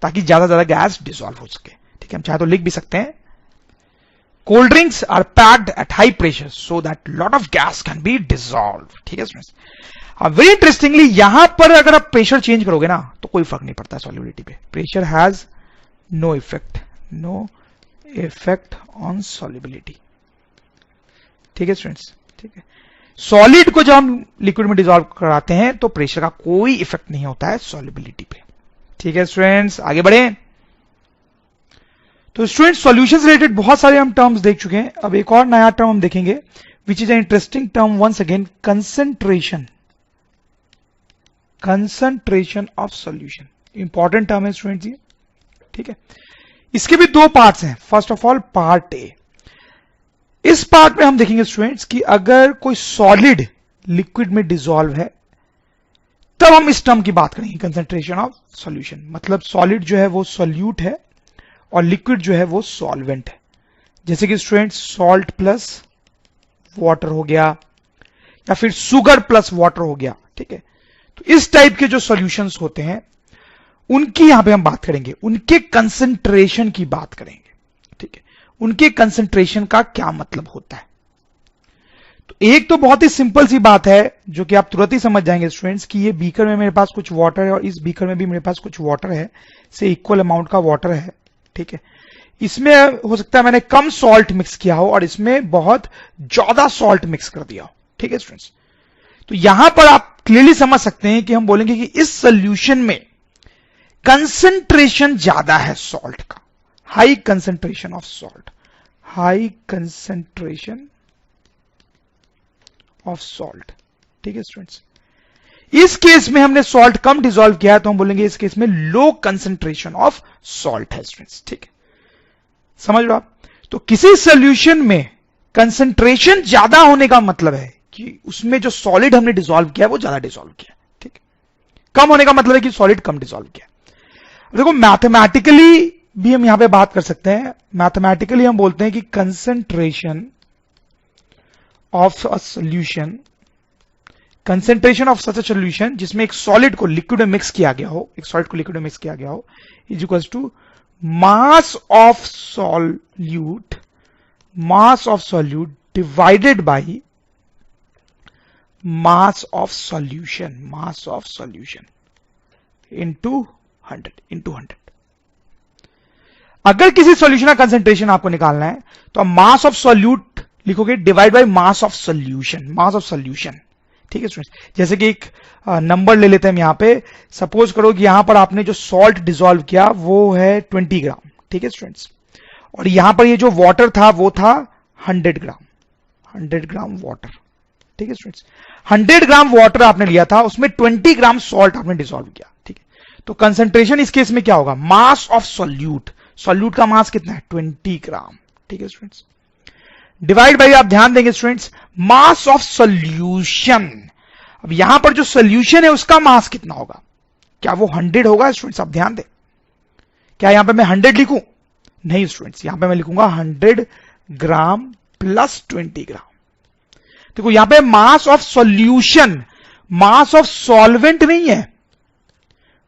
ताकि ज्यादा ज्यादा गैस डिसॉल्व हो सके। ठीक है, हम चाहे तो लिख भी सकते हैं, cold drinks are packed at high pressure so that lot of gas can be dissolve. ठीक है स्टूडेंट्स, अब वेरी इंटरेस्टिंगली यहां पर अगर आप प्रेशर चेंज करोगे ना तो कोई फर्क नहीं पड़ता सॉल्युबिलिटी पे, pressure has no effect on solubility. ठीक है स्टूडेंट्स, ठीक है, सॉलिड को जब हम लिक्विड में डिसॉल्व कराते हैं तो प्रेशर का कोई इफेक्ट नहीं होता है सॉल्युबिलिटी पे। ठीक है स्टूडेंट्स, आगे बढ़े। तो स्टूडेंट्स सॉल्यूशंस रिलेटेड बहुत सारे हम टर्म्स देख चुके हैं, अब एक और नया टर्म हम देखेंगे which is an interesting term once again, concentration of solution. Important term है स्टूडेंट्स ये। ठीक है, इसके भी 2 पार्ट्स हैं। First of all part A, इस पार्ट में हम देखेंगे स्टूडेंट्स कि अगर कोई सॉलिड लिक्विड में डिसॉल्व है तब हम इस टर्म की बात करेंगे, कंसंट्रेशन ऑफ सॉल्यूशन। मतलब सॉलिड जो है वो सॉल्यूट है और लिक्विड जो है वो सॉल्वेंट है, जैसे कि स्टूडेंट्स सॉल्ट प्लस वाटर हो गया या फिर शुगर प्लस वाटर हो गया। ठीक है, तो इस टाइप के जो सॉल्यूशंस होते हैं उनकी यहां पे हम बात करेंगे, उनके कंसंट्रेशन की बात करेंगे। ठीक है, उनके कंसंट्रेशन का क्या मतलब होता है, तो एक तो बहुत ही सिंपल सी बात है जो कि आप तुरंत ही समझ जाएंगे स्टूडेंट्स कि ये बीकर में मेरे पास कुछ वाटर है और इस बीकर में भी मेरे पास कुछ वाटर है, से इक्वल अमाउंट का वाटर है, ठीक है। इसमें हो सकता है मैंने कम सॉल्ट मिक्स किया हो और इसमें बहुत ज्यादा सॉल्ट मिक्स कर दिया हो, ठीक है स्टूडेंट्स। तो यहां पर आप क्लियरली समझ सकते हैं कि हम बोलेंगे कि इस सॉल्यूशन में कंसंट्रेशन ज्यादा है सॉल्ट का, high concentration of salt, high concentration of salt, ठीक है स्टूडेंट्स। इस केस में हमने सॉल्ट कम डिसॉल्व किया है तो हम बोलेंगे इस केस में लो कंसंट्रेशन ऑफ सॉल्ट है स्टूडेंट्स, ठीक है, समझ लो आप। तो किसी सॉल्यूशन में कंसंट्रेशन ज्यादा होने का मतलब है कि उसमें जो सॉलिड हमने डिसॉल्व किया वो ज्यादा डिसॉल्व किया, ठीक है। कम होने का मतलब है कि सॉलिड कम डिसॉल्व किया। देखो मैथमेटिकली भी हम यहां पे बात कर सकते हैं। मैथमेटिकली हम बोलते हैं कि concentration of a solution, concentration of such a solution जिसमें एक सॉलिड को लिक्विड में मिक्स किया गया हो, एक सॉलिड को लिक्विड में मिक्स किया गया हो, is equals to mass of solute, mass of solute divided by mass of solution, mass of solution into 100। अगर किसी सॉल्यूशन का कंसंट्रेशन आपको निकालना है तो आप मास ऑफ सॉल्यूट लिखोगे divide by mass of solution, mass of solution, ठीक है स्टूडेंट्स। जैसे कि एक नंबर ले लेते हैं हम यहां पे, सपोज करो कि यहां पर आपने जो सॉल्ट डिसॉल्व किया वो है 20 ग्राम, ठीक है स्टूडेंट्स, और यहां पर ये जो वाटर था वो था 100 ग्राम, 100 ग्राम वाटर, ठीक है स्टूडेंट्स। 100 ग्राम वाटर आपने लिया था, उसमें 20 ग्राम सॉल्ट आपने डिसॉल्व किया, ठीक है। तो कंसंट्रेशन इस केस में क्या होगा, मास ऑफ सॉल्यूट, सॉल्यूट का मास कितना है 20 ग्राम, ठीक है स्टूडेंट्स, डिवाइड बाई, आप ध्यान देंगे स्टूडेंट्स, मास ऑफ सॉल्यूशन। अब यहां पर जो सॉल्यूशन है उसका मास कितना होगा, क्या वो 100 होगा स्टूडेंट्स, आप ध्यान दें। क्या यहां पे मैं 100 लिखूं, नहीं स्टूडेंट्स, यहां पे मैं लिखूंगा 100 ग्राम प्लस 20 ग्राम। देखो यहां पे मास of solution, mass of solvent नहीं है,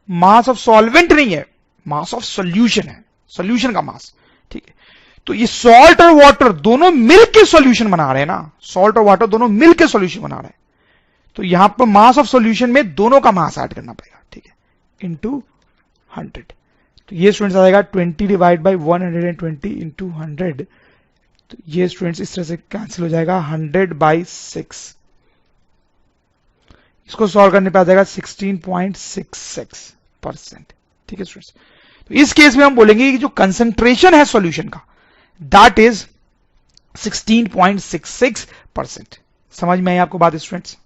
मास ऑफ सॉल्वेंट नहीं है, मास ऑफ सॉल्यूशन है, सॉल्यूशन का मास, ठीक है। तो ये सॉल्ट और वाटर दोनों मिलकर सॉल्यूशन बना रहे हैं ना, सॉल्ट और वाटर दोनों मिलकर सॉल्यूशन बना रहे हैं, तो यहां पर मास ऑफ सॉल्यूशन में दोनों का मास ऐड करना पड़ेगा, ठीक है, इनटू 100। तो ये स्टूडेंट्स आ जाएगा 20 डिवाइड बाई 120 इंटू 100। तो ये स्टूडेंट्स इस तरह से कैंसिल हो जाएगा, 100/6, इसको सॉल्व करने पे आ जाएगा 16.66%, ठीक है स्टूडेंट्स। तो इस केस में हम बोलेंगे कि जो कंसंट्रेशन है सॉल्यूशन का दैट इज 16.66%। समझ में आई आपको बात स्टूडेंट्स।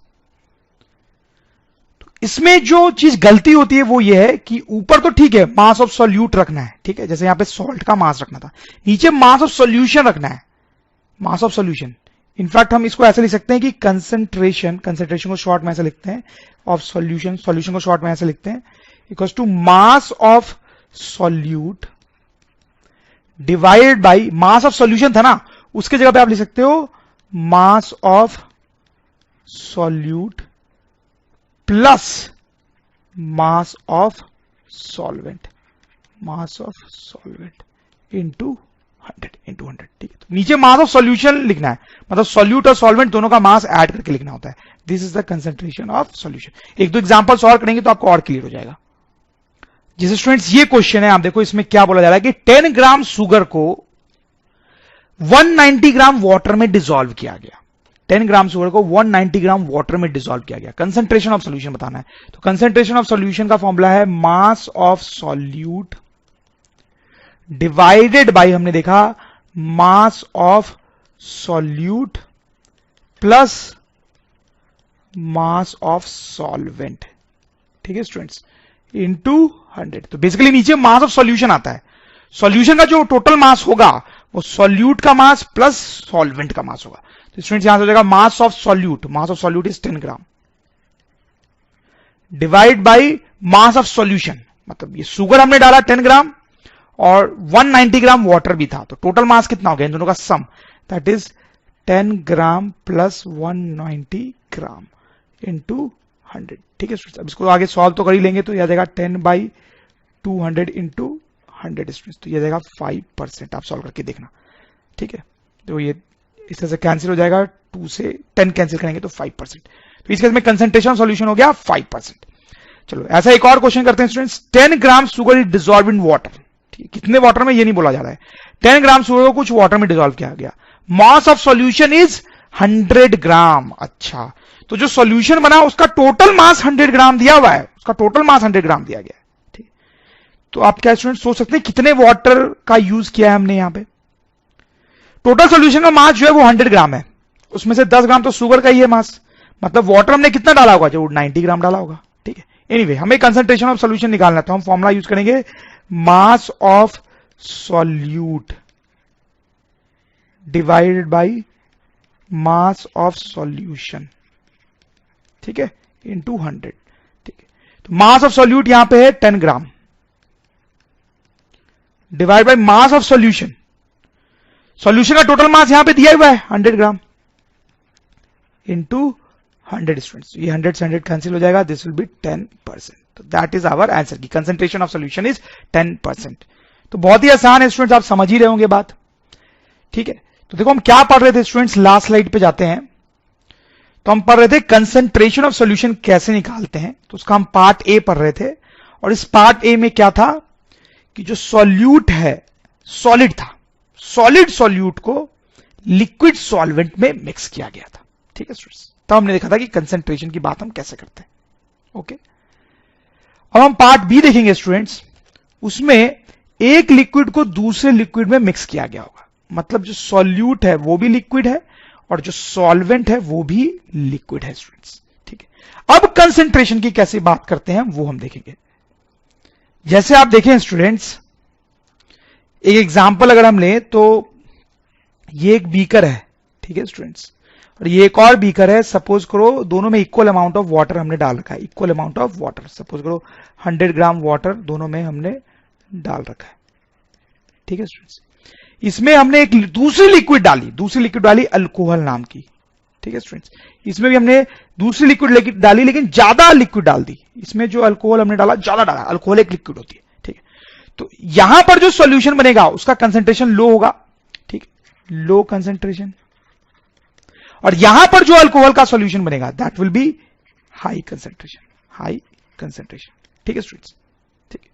तो इसमें जो चीज गलती होती है वो ये है कि ऊपर तो ठीक है मास ऑफ सॉल्यूट रखना है, ठीक है, जैसे यहां पे सॉल्ट का मास रखना था, नीचे मास ऑफ सॉल्यूशन रखना है, मास ऑफ सॉल्यूशन। इनफैक्ट हम इसको ऐसे लिख सकते हैं कि कंसंट्रेशन, कंसंट्रेशन को शॉर्ट में ऐसे लिखते हैं, ऑफ सॉल्यूशन, सॉल्यूशन को शॉर्ट में ऐसे लिखते हैं, equals to mass of solute divided by, mass of solution था ना, उसके जगह पे आप लिख सकते हो mass of solute plus mass of solvent, mass of solvent into 100, ठीक है। तो नीचे मास ऑफ सॉल्यूशन लिखना है, मतलब सॉल्यूट और सॉल्वेंट दोनों का मास ऐड करके लिखना होता है। This is the concentration of solution. एक दो एग्जांपल सॉल्व करेंगे तो आपको और क्लियर हो जाएगा। जैसे स्टूडेंट्स ये क्वेश्चन है, आप देखो इसमें क्या बोला जा रहा है कि 10 ग्राम शुगर को 190 ग्राम वाटर में डिसॉल्व किया गया, 10 ग्राम शुगर को 190 ग्राम वाटर में डिसॉल्व किया गया, कंसंट्रेशन ऑफ सॉल्यूशन बताना है। तो कंसंट्रेशन ऑफ सॉल्यूशन का फॉर्मूला है मास ऑफ सॉल्यूट डिवाइडेड बाई, हमने देखा मास of solute plus mass of solvent, ठीक है स्टूडेंट्स, इनटू 100। तो बेसिकली नीचे मास ऑफ सॉल्यूशन आता है, सॉल्यूशन का जो टोटल मास होगा वो सॉल्यूट का मास प्लस सॉल्वेंट का मास होगा। तो स्टूडेंट्स यहां से हो जाएगा मास of solute, mass of solute is 10 gram divide by mass of solution, मतलब ये शुगर हमने डाला 10 ग्राम और 190 ग्राम वाटर भी था, तो टोटल मास कितना हो गया इन दोनों का sum, that is 10 gram plus 190 gram into 100, ठीक है स्टूडेंट्स। अब इसको आगे सॉल्व तो कर ही लेंगे, तो यह जाएगा 10/200 इंटू 100 स्टूडेंट्स, तो यह जाएगा 5%। आप सॉल्व करके देखना, ठीक है। तो ये इस तरह से कैंसिल हो जाएगा, 2 से 10 कैंसिल करेंगे तो 5%। तो इस केस में कंसंट्रेशन सॉल्यूशन हो गया 5%। चलो ऐसा एक और क्वेश्चन करते हैं students. 10 gram sugar is dissolve in water. ठीक है, कितने वाटर में ये नहीं बोला जा रहा है। 10 ग्राम शुगर को कुछ वाटर में डिजॉल्व किया गया। मास ऑफ सॉल्यूशन इज 100 ग्राम। अच्छा, तो जो सॉल्यूशन बना उसका टोटल मास 100 ग्राम दिया हुआ है, उसका टोटल मास 100 ग्राम दिया गया है। ठीक, तो आप क्या स्टूडेंट सोच सकते हैं कितने वाटर का यूज किया है हमने यहां पे। टोटल सॉल्यूशन का मास जो है वो 100 ग्राम है, उसमें से 10 ग्राम तो शुगर का ही है मास, मतलब वाटर हमने कितना डाला होगा, जो 90 ग्राम डाला होगा। ठीक है, एनीवे हमें कंसंट्रेशन ऑफ सॉल्यूशन निकालना है, तो हम फॉर्मूला यूज करेंगे मास of solute divided by mass of solution. ठीक है, इनटू 100। ठीक है, तो मास ऑफ सॉल्यूट यहां पे है 10 gram divide by mass of solution. Solution का टोटल मास यहां पे दिया हुआ है 100 ग्राम इनटू 100 स्टूडेंट्स। ये 100 से 100 कैंसिल हो जाएगा, दिस विल बी 10%। तो दैट इज आवर आंसर की कंसंट्रेशन ऑफ सॉल्यूशन इज 10%। तो बहुत ही आसान है स्टूडेंट्स, आप समझ ही रहे होंगे बात। ठीक है, तो देखो हम क्या पढ़ रहे थे स्टूडेंट्स, लास्ट स्लाइड पे जाते हैं। तो हम पढ़ रहे थे कंसंट्रेशन ऑफ सॉल्यूशन कैसे निकालते हैं, तो उसका हम पार्ट ए पढ़ रहे थे। और इस पार्ट ए में क्या था कि जो सॉल्यूट है सॉलिड था, सॉलिड सॉल्यूट को लिक्विड सॉल्वेंट में मिक्स किया गया था। ठीक है स्टूडेंट्स, तो हमने देखा था कि कंसंट्रेशन की बात हम कैसे करते हैं। ओके, अब हम पार्ट बी देखेंगे स्टूडेंट्स। उसमें एक लिक्विड को दूसरे लिक्विड में मिक्स किया गया होगा, मतलब जो सॉल्यूट है वो भी लिक्विड है और जो सॉल्वेंट है वो भी लिक्विड है स्टूडेंट्स। ठीक है, अब कंसंट्रेशन की कैसे बात करते हैं वो हम देखेंगे। जैसे आप देखें स्टूडेंट्स, एक एग्जांपल अगर हम लें तो ये एक बीकर है। ठीक है स्टूडेंट्स, और ये एक और बीकर है। सपोज करो दोनों में इक्वल अमाउंट ऑफ वाटर हमने डाल रखा है, equal amount of water. Suppose करो 100 ग्राम वाटर दोनों में हमने डाल रखा है। ठीक है स्टूडेंट्स, इसमें हमने एक दूसरी लिक्विड डाली अल्कोहल नाम की। ठीक है स्टूडेंट्स, इसमें भी हमने दूसरी लिक्विड डाली, लेकिन ज्यादा लिक्विड डाल दी। इसमें जो अल्कोहल हमने डाला ज्यादा डाला, अल्कोहल एक लिक्विड होती है। ठीक है, तो यहां पर जो सॉल्यूशन बनेगा उसका कंसंट्रेशन लो होगा। ठीक, लो कंसंट्रेशन। और यहां पर जो अल्कोहल का सॉल्यूशन बनेगा that will B high concentration, high concentration. ठीक है स्टूडेंट्स, ठीक है,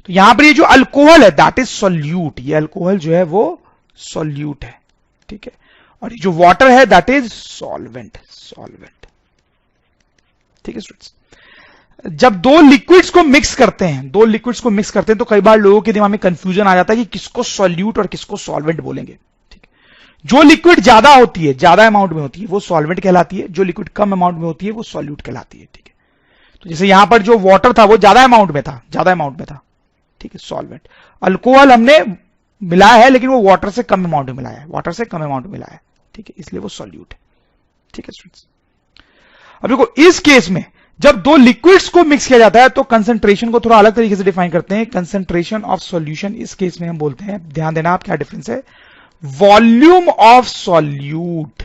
तो यहां पर ये जो अल्कोहल है दैट इज सॉल्यूट, ये अल्कोहल जो है वो सॉल्यूट है। ठीक है, और ये जो वाटर है दैट इज सॉल्वेंट, सॉल्वेंट। ठीक है स्टूडेंट्स, जब दो लिक्विड्स को मिक्स करते हैं, तो कई बार लोगों के दिमाग में कंफ्यूजन आ जाता है कि किसको सॉल्यूट और किसको सॉल्वेंट बोलेंगे। ठीक है, जो लिक्विड ज्यादा होती है, ज्यादा अमाउंट में होती है, वो सॉल्वेंट कहलाती है। जो लिक्विड कम अमाउंट में होती है वो सॉल्यूट कहलाती है। ठीक है, तो जैसे यहां पर जो वाटर था वो ज्यादा अमाउंट में था। ठीक है, सॉल्वेंट। अल्कोहल हमने मिलाया है लेकिन वो वाटर से कम अमाउंट में मिलाया है। ठीक है, इसलिए वो सॉल्यूट है। ठीक है स्टूडेंट्स, अब देखो इस केस में जब दो लिक्विड्स को मिक्स किया जाता है तो कंसंट्रेशन को थोड़ा अलग तरीके से डिफाइन करते हैं। कंसंट्रेशन ऑफ सॉल्यूशन इस केस में हम बोलते हैं, ध्यान देना आप क्या डिफरेंस है, volume of solute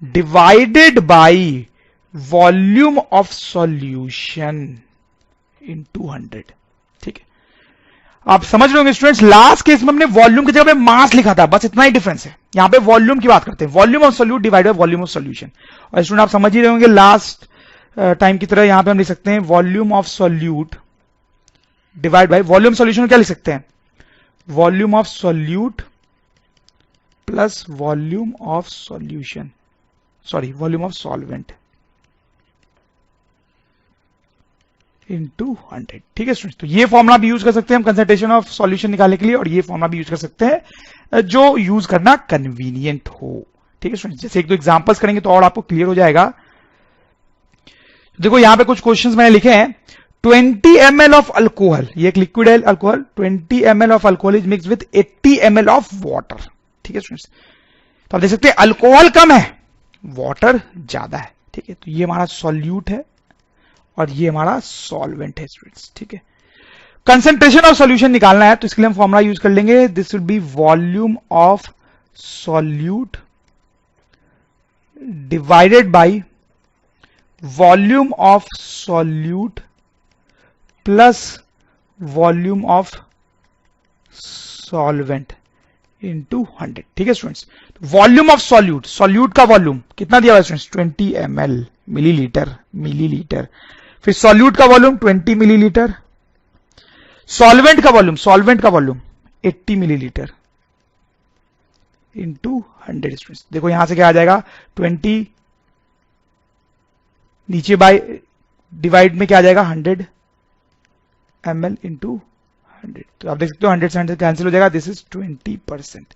divided by volume of solution into 100। ठीक है, आप समझ रहे होंगे स्टूडेंट्स, लास्ट केस में हमने वॉल्यूम की जगह पे मास लिखा था, बस इतना ही डिफरेंस है। यहां पे वॉल्यूम की बात करते हैं, volume of solute divided by volume of solution. और स्टूडेंट आप समझ ही रहे होंगे लास्ट टाइम की तरह यहां पे हम लिख सकते हैं volume of solute divide by volume solution. क्या लिख सकते हैं, volume of solute plus volume of solution, sorry volume of solvent into 100। ठीक है स्टूडेंट्स, तो ये फॉर्मुला भी यूज कर सकते हैं हम कंसंट्रेशन ऑफ सॉल्यूशन निकालने के लिए, और ये फॉर्मुला भी यूज कर सकते हैं जो यूज करना कन्वीनियंट हो। ठीक है स्टूडेंट्स, जैसे एक दो एग्जांपल्स करेंगे तो और आपको क्लियर हो जाएगा। देखो यहां पे कुछ क्वेश्चंस मैंने लिखे हैं। 20 ml ऑफ अल्कोहल, ये एक लिक्विड है alcohol, 20 ml of alcohol is mix with 80 ml of water. ठीक है स्टूडेंट्स, तो आप देख सकते हैं अल्कोहल कम है, वाटर ज्यादा है। ठीक है, तो ये हमारा सॉल्यूट है और ये हमारा सॉल्वेंट है स्टूडेंट्स। ठीक है, कंसंट्रेशन ऑफ सॉल्यूशन निकालना है तो इसके लिए हम फॉर्मुला यूज कर लेंगे, this will be volume of solute divided by volume of solute plus volume of solvent into 100। ठीक है students, volume of solute, solute का वॉल्यूम कितना दिया हुआ है स्टूडेंट्स, 20 ml, मिलीलीटर। फिर सॉल्यूट का वॉल्यूम 20 मिलीलीटर, सॉल्वेंट का वॉल्यूम 80 मिलीलीटर इंटू 100 स्टूडेंट्स। देखो यहां से क्या आ जाएगा, 20 नीचे बाय डिवाइड में क्या आ जाएगा, 100 ml इंटू 100। तो आप देख सकते हो 100 से 100 कैंसिल हो जाएगा, दिस इज 20%।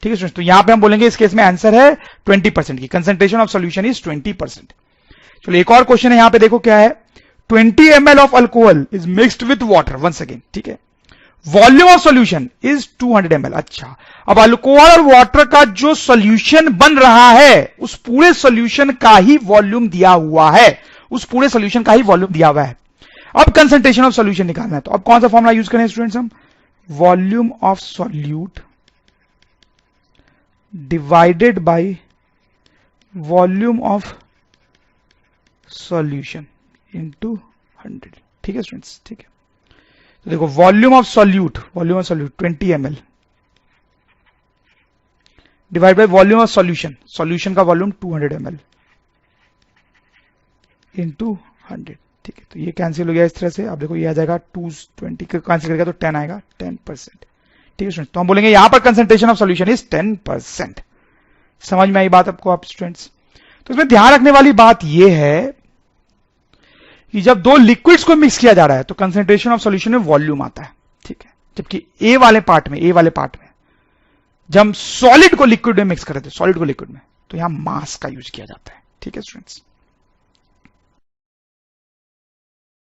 ठीक है स्टूडेंट्स, तो यहां पे हम बोलेंगे इस केस में आंसर है 20% की, कंसंट्रेशन ऑफ सॉल्यूशन इज 20%। चलो एक और क्वेश्चन है यहां पे, देखो क्या है, 20 ml of alcohol is mixed with water once again. ठीक है, volume of solution is 200 ml। अच्छा, अब अल्कोहल और वाटर का जो सॉल्यूशन बन रहा है उस पूरे सॉल्यूशन का ही वॉल्यूम दिया हुआ है, अब कंसंट्रेशन ऑफ सॉल्यूशन निकालना है, तो अब कौन सा फॉर्मूला यूज करें स्टूडेंट्स हम, volume of solute divided by volume of solution into 100। ठीक है स्टूडेंट्स, ठीक है, तो देखो volume of solute 20 ml divide by volume of solution का वॉल्यूम 200 ml इंटू 100। ठीक है, तो ये कैंसिल हो गया इस तरह से। अब देखो ये आ जाएगा 220 का कैंसिल करेगा तो 10 आएगा, 10%। ठीक है स्टूडेंट्स, तो हम बोलेंगे यहां पर कंसंट्रेशन ऑफ सॉल्यूशन इज 10%। समझ में आई बात आपको आप स्टूडेंट्स? तो इसमें ध्यान रखने वाली बात यह है कि जब दो लिक्विड्स को मिक्स किया जा रहा है तो कंसंट्रेशन ऑफ सॉल्यूशन में वॉल्यूम आता है। ठीक है, जबकि ए वाले पार्ट में जब हम सॉलिड को लिक्विड में मिक्स कर रहे थे, तो यहां मास का यूज किया जाता है। ठीक है स्टूडेंट्स।